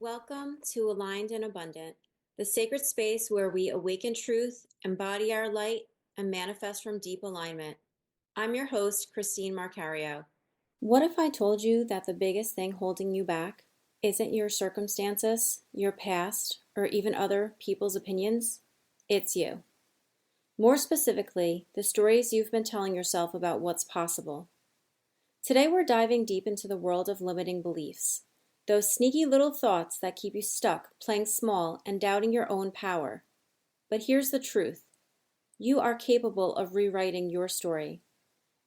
Welcome to Aligned and Abundant, the sacred space where we awaken truth, embody our light, and manifest from deep alignment. I'm your host, Christine Marcario. What if I told you that the biggest thing holding you back isn't your circumstances, your past, or even other people's opinions? It's you. More specifically, the stories you've been telling yourself about what's possible. Today we're diving deep into the world of limiting beliefs. Those sneaky little thoughts that keep you stuck, playing small, and doubting your own power. But here's the truth. You are capable of rewriting your story.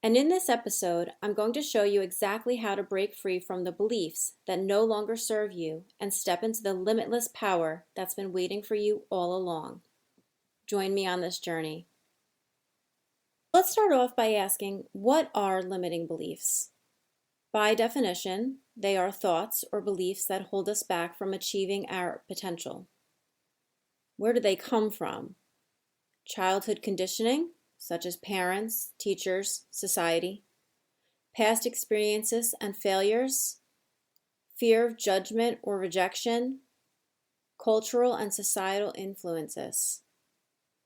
And in this episode, I'm going to show you exactly how to break free from the beliefs that no longer serve you and step into the limitless power that's been waiting for you all along. Join me on this journey. Let's start off by asking, what are limiting beliefs? By definition, they are thoughts or beliefs that hold us back from achieving our potential. Where do they come from? Childhood conditioning, such as parents, teachers, society. Past experiences and failures. Fear of judgment or rejection. Cultural and societal influences.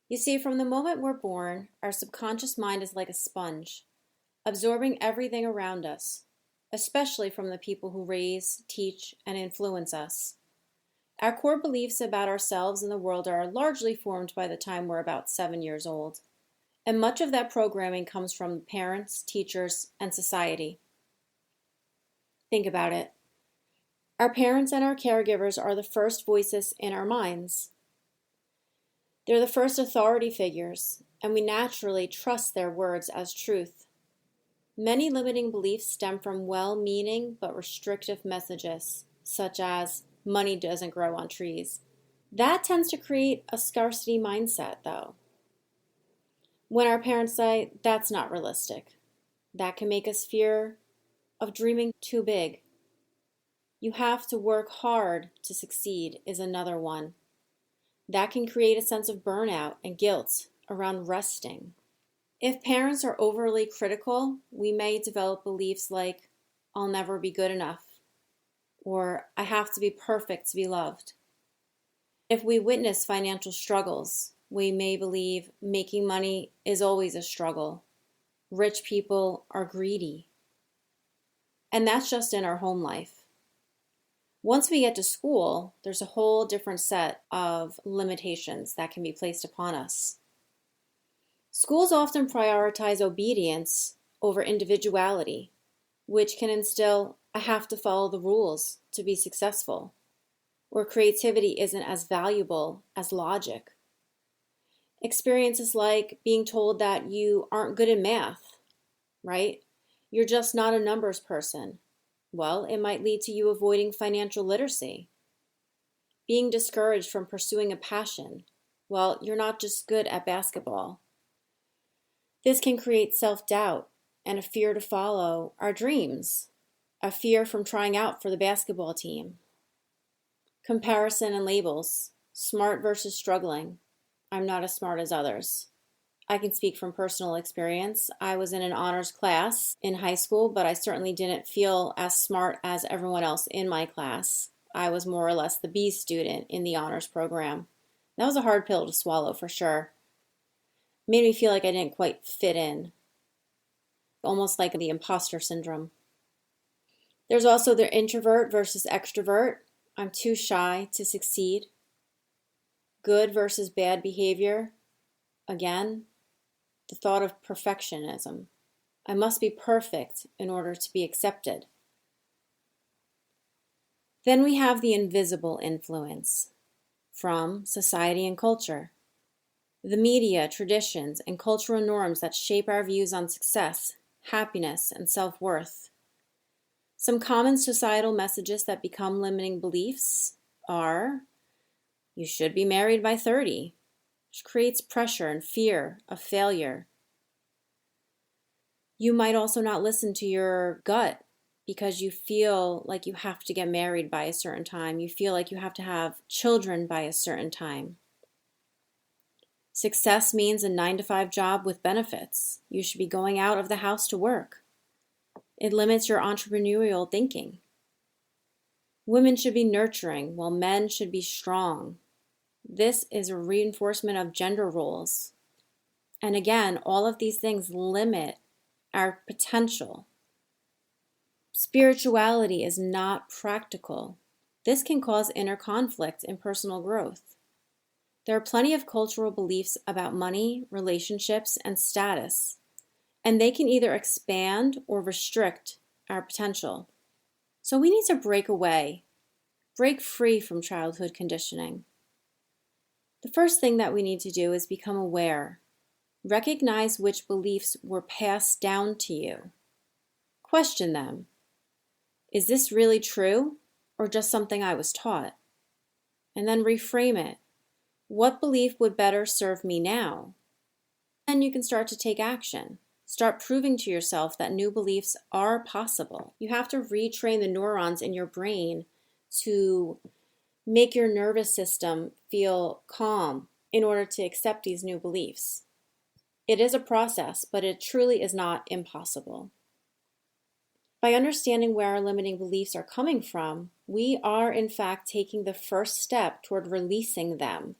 You see, from the moment we're born, our subconscious mind is like a sponge, absorbing everything around us, especially from the people who raise, teach, and influence us. Our core beliefs about ourselves and the world are largely formed by the time we're about 7 years old. And much of that programming comes from parents, teachers, and society. Think about it. Our parents and our caregivers are the first voices in our minds. They're the first authority figures, and we naturally trust their words as truth. Many limiting beliefs stem from well-meaning but restrictive messages, such as money doesn't grow on trees. That tends to create a scarcity mindset, though. When our parents say, that's not realistic, that can make us fear of dreaming too big. You have to work hard to succeed is another one. That can create a sense of burnout and guilt around resting. If parents are overly critical, we may develop beliefs like, I'll never be good enough, or I have to be perfect to be loved. If we witness financial struggles, we may believe making money is always a struggle. Rich people are greedy. And that's just in our home life. Once we get to school, there's a whole different set of limitations that can be placed upon us. Schools often prioritize obedience over individuality, which can instill I have to follow the rules to be successful, or creativity isn't as valuable as logic. Experiences like being told that you aren't good in math, right? You're just not a numbers person. Well, it might lead to you avoiding financial literacy. Being discouraged from pursuing a passion. Well, you're not just good at basketball. This can create self-doubt and a fear to follow our dreams, a fear from trying out for the basketball team. Comparison and labels, smart versus struggling. I'm not as smart as others. I can speak from personal experience. I was in an honors class in high school, but I certainly didn't feel as smart as everyone else in my class. I was more or less the B student in the honors program. That was a hard pill to swallow for sure. Made me feel like I didn't quite fit in, almost like the imposter syndrome. There's also the introvert versus extrovert. I'm too shy to succeed. Good versus bad behavior. Again, the thought of perfectionism. I must be perfect in order to be accepted. Then we have the invisible influence from society and culture. The media, traditions, and cultural norms that shape our views on success, happiness, and self-worth. Some common societal messages that become limiting beliefs are, you should be married by 30, which creates pressure and fear of failure. You might also not listen to your gut because you feel like you have to get married by a certain time. You feel like you have to have children by a certain time. Success means a 9-to-5 job with benefits. You should be going out of the house to work. It limits your entrepreneurial thinking. Women should be nurturing while men should be strong. This is a reinforcement of gender roles. And again, all of these things limit our potential. Spirituality is not practical. This can cause inner conflict and personal growth. There are plenty of cultural beliefs about money, relationships, and status, and they can either expand or restrict our potential. So we need to break away, break free from childhood conditioning. The first thing that we need to do is become aware. Recognize which beliefs were passed down to you. Question them. Is this really true or just something I was taught? And then reframe it. What belief would better serve me now? Then you can start to take action. Start proving to yourself that new beliefs are possible. You have to retrain the neurons in your brain to make your nervous system feel calm in order to accept these new beliefs. It is a process, but it truly is not impossible. By understanding where our limiting beliefs are coming from, we are in fact taking the first step toward releasing them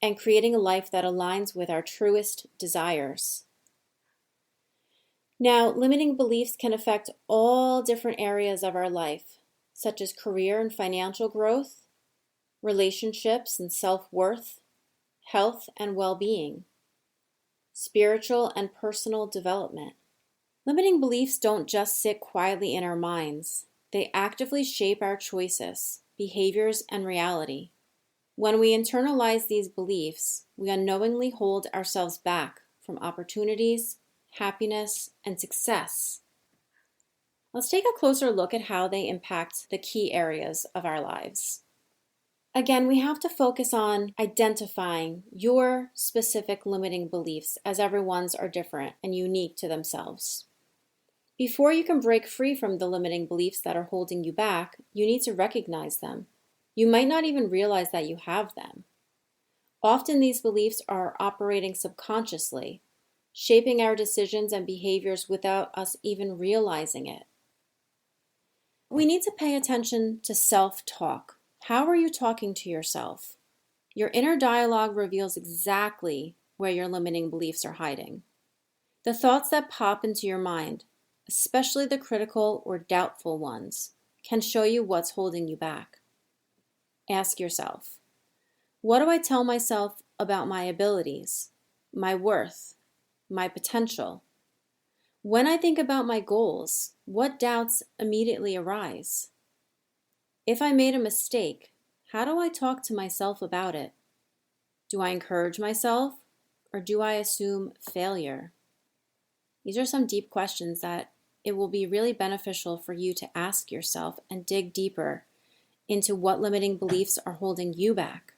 and creating a life that aligns with our truest desires. Now, limiting beliefs can affect all different areas of our life, such as career and financial growth, relationships and self-worth, health and well-being, spiritual and personal development. Limiting beliefs don't just sit quietly in our minds. They actively shape our choices, behaviors, and reality. When we internalize these beliefs, we unknowingly hold ourselves back from opportunities, happiness, and success. Let's take a closer look at how they impact the key areas of our lives. Again, we have to focus on identifying your specific limiting beliefs, as everyone's are different and unique to themselves. Before you can break free from the limiting beliefs that are holding you back, you need to recognize them. You might not even realize that you have them. Often these beliefs are operating subconsciously, shaping our decisions and behaviors without us even realizing it. We need to pay attention to self-talk. How are you talking to yourself? Your inner dialogue reveals exactly where your limiting beliefs are hiding. The thoughts that pop into your mind, especially the critical or doubtful ones, can show you what's holding you back. Ask yourself, what do I tell myself about my abilities, my worth, my potential? When I think about my goals, what doubts immediately arise? If I made a mistake, how do I talk to myself about it? Do I encourage myself or do I assume failure? These are some deep questions that it will be really beneficial for you to ask yourself and dig deeper into what limiting beliefs are holding you back.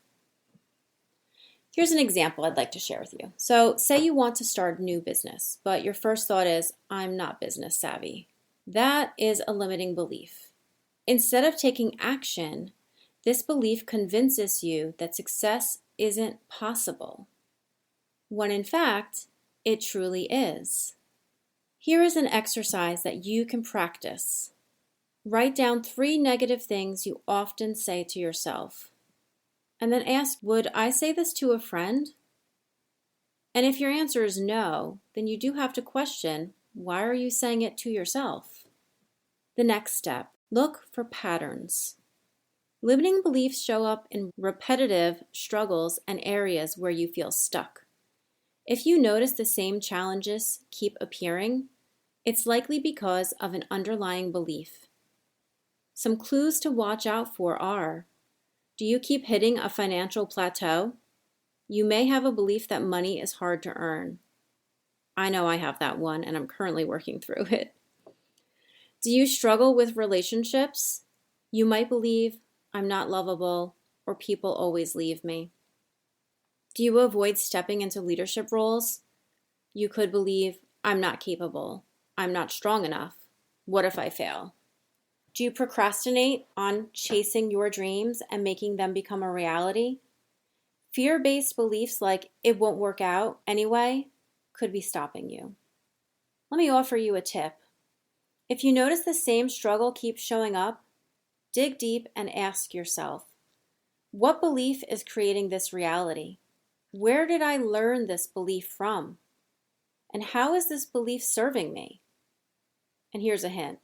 Here's an example I'd like to share with you. So say you want to start a new business, but your first thought is, I'm not business savvy. That is a limiting belief. Instead of taking action, this belief convinces you that success isn't possible, when in fact, it truly is. Here is an exercise that you can practice. Write down 3 negative things you often say to yourself. And then ask, would I say this to a friend? And if your answer is no, then you do have to question, why are you saying it to yourself? The next step, look for patterns. Limiting beliefs show up in repetitive struggles and areas where you feel stuck. If you notice the same challenges keep appearing, it's likely because of an underlying belief. Some clues to watch out for are, do you keep hitting a financial plateau? You may have a belief that money is hard to earn. I know I have that one and I'm currently working through it. Do you struggle with relationships? You might believe, I'm not lovable, or people always leave me. Do you avoid stepping into leadership roles? You could believe, I'm not capable, I'm not strong enough, what if I fail? Do you procrastinate on chasing your dreams and making them become a reality? Fear-based beliefs like, it won't work out anyway, could be stopping you. Let me offer you a tip. If you notice the same struggle keeps showing up, dig deep and ask yourself, what belief is creating this reality? Where did I learn this belief from? And how is this belief serving me? And here's a hint.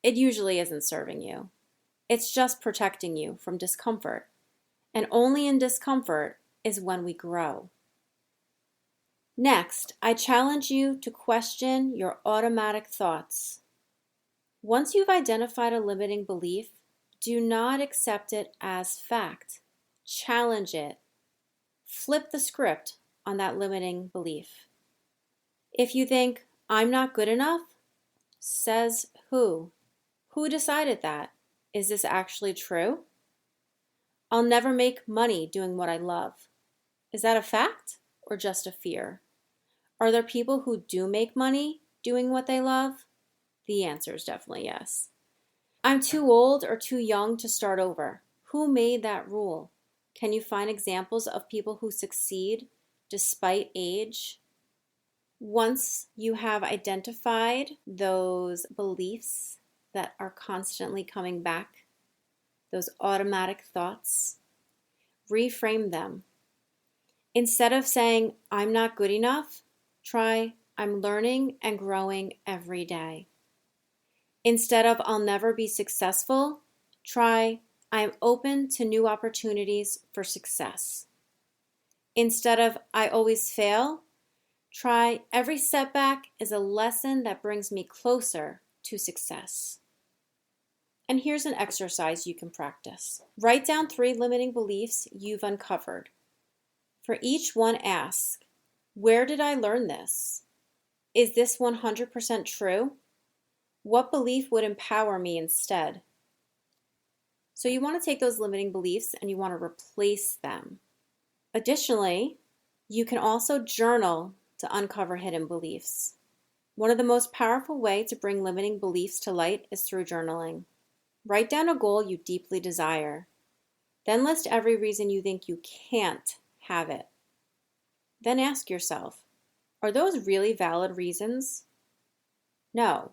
It usually isn't serving you. It's just protecting you from discomfort. And only in discomfort is when we grow. Next, I challenge you to question your automatic thoughts. Once you've identified a limiting belief, do not accept it as fact. Challenge it. Flip the script on that limiting belief. If you think, I'm not good enough, says who? Who decided that? Is this actually true? I'll never make money doing what I love. Is that a fact or just a fear? Are there people who do make money doing what they love? The answer is definitely yes. I'm too old or too young to start over. Who made that rule? Can you find examples of people who succeed despite age? Once you have identified those beliefs that are constantly coming back, those automatic thoughts, reframe them. Instead of saying, I'm not good enough, try, I'm learning and growing every day. Instead of, I'll never be successful, try, I'm open to new opportunities for success. Instead of, I always fail, try, every setback is a lesson that brings me closer to success. And here's an exercise you can practice. Write down 3 limiting beliefs you've uncovered. For each one, ask, where did I learn this? Is this 100% true? What belief would empower me instead? So you want to take those limiting beliefs and you want to replace them. Additionally, you can also journal to uncover hidden beliefs. One of the most powerful ways to bring limiting beliefs to light is through journaling. Write down a goal you deeply desire. Then list every reason you think you can't have it. Then ask yourself, are those really valid reasons? No,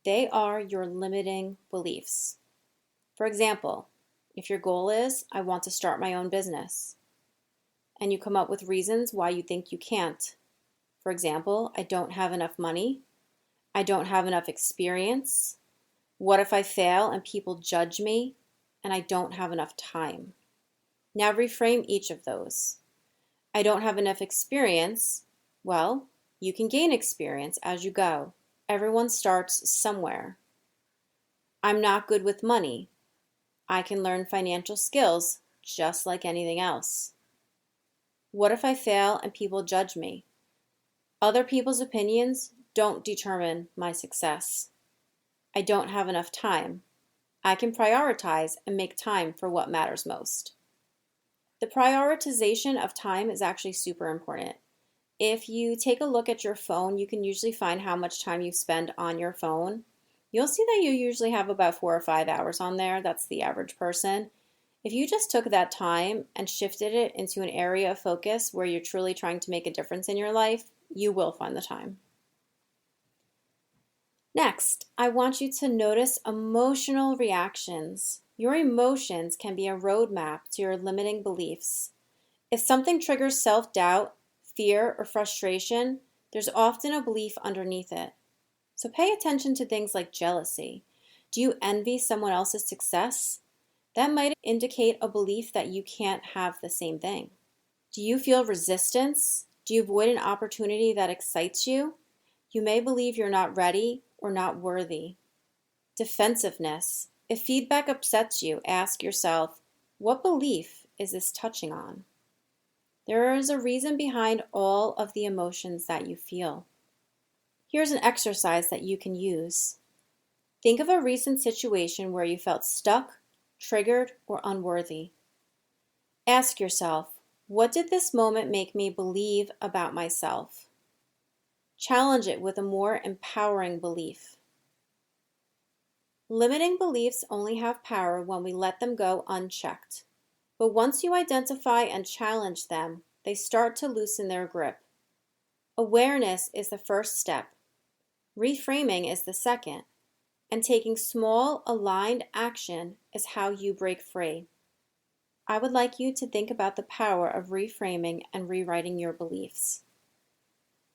they are your limiting beliefs. For example, if your goal is, I want to start my own business, and you come up with reasons why you think you can't. For example, I don't have enough money. I don't have enough experience. What if I fail and people judge me and I don't have enough time? Now reframe each of those. I don't have enough experience. Well, you can gain experience as you go. Everyone starts somewhere. I'm not good with money. I can learn financial skills just like anything else. What if I fail and people judge me? Other people's opinions don't determine my success. I don't have enough time. I can prioritize and make time for what matters most. The prioritization of time is actually super important. If you take a look at your phone, you can usually find how much time you spend on your phone. You'll see that you usually have about 4 or 5 hours on there. That's the average person. If you just took that time and shifted it into an area of focus where you're truly trying to make a difference in your life, you will find the time. Next, I want you to notice emotional reactions. Your emotions can be a roadmap to your limiting beliefs. If something triggers self-doubt, fear, or frustration, there's often a belief underneath it. So pay attention to things like jealousy. Do you envy someone else's success? That might indicate a belief that you can't have the same thing. Do you feel resistance? Do you avoid an opportunity that excites you? You may believe you're not ready or not worthy. Defensiveness. If feedback upsets you, ask yourself, what belief is this touching on? There is a reason behind all of the emotions that you feel. Here's an exercise that you can use. Think of a recent situation where you felt stuck, triggered, or unworthy. Ask yourself, what did this moment make me believe about myself? Challenge it with a more empowering belief. Limiting beliefs only have power when we let them go unchecked. But once you identify and challenge them, they start to loosen their grip. Awareness is the first step. Reframing is the second. And taking small, aligned action is how you break free. I would like you to think about the power of reframing and rewriting your beliefs.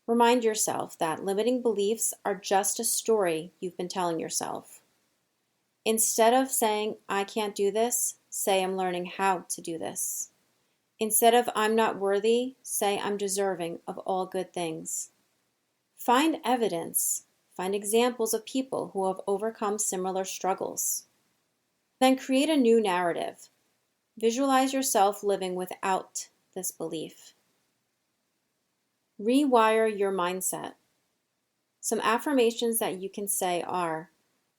Remind yourself that limiting beliefs are just a story you've been telling yourself. Instead of saying, I can't do this, say, I'm learning how to do this. Instead of, I'm not worthy, say, I'm deserving of all good things. Find evidence. Find examples of people who have overcome similar struggles. Then create a new narrative. Visualize yourself living without this belief. Rewire your mindset. Some affirmations that you can say are,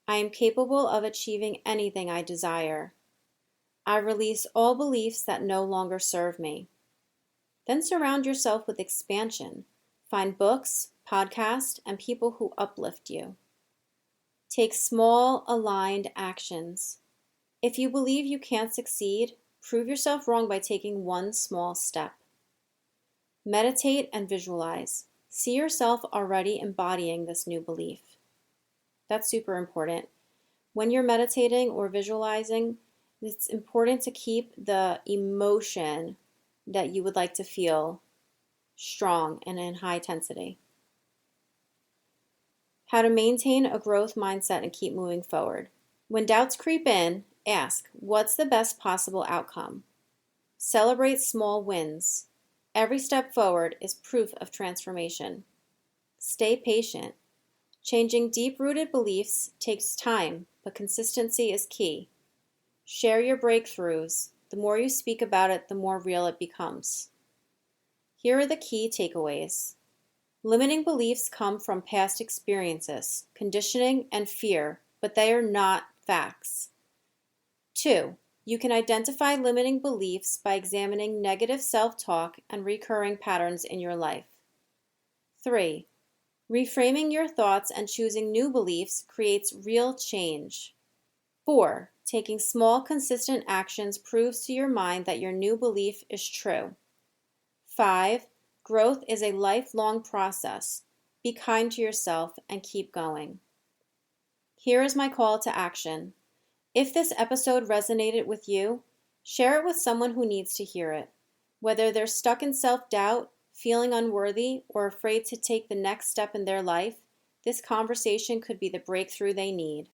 I am capable of achieving anything I desire. I release all beliefs that no longer serve me. Then surround yourself with expansion. Find books, podcasts, and people who uplift you. Take small, aligned actions. If you believe you can't succeed, prove yourself wrong by taking one small step. Meditate and visualize. See yourself already embodying this new belief. That's super important. When you're meditating or visualizing, it's important to keep the emotion that you would like to feel strong and in high intensity. How to maintain a growth mindset and keep moving forward. When doubts creep in, ask, what's the best possible outcome? Celebrate small wins. Every step forward is proof of transformation. Stay patient. Changing deep-rooted beliefs takes time, but consistency is key. Share your breakthroughs. The more you speak about it, the more real it becomes. Here are the key takeaways. Limiting beliefs come from past experiences, conditioning, and fear, but they are not facts. 2. You can identify limiting beliefs by examining negative self-talk and recurring patterns in your life. 3. Reframing your thoughts and choosing new beliefs creates real change. 4. Taking small, consistent actions proves to your mind that your new belief is true. 5. Growth is a lifelong process. Be kind to yourself and keep going. Here is my call to action. If this episode resonated with you, share it with someone who needs to hear it. Whether they're stuck in self-doubt, feeling unworthy, or afraid to take the next step in their life, this conversation could be the breakthrough they need.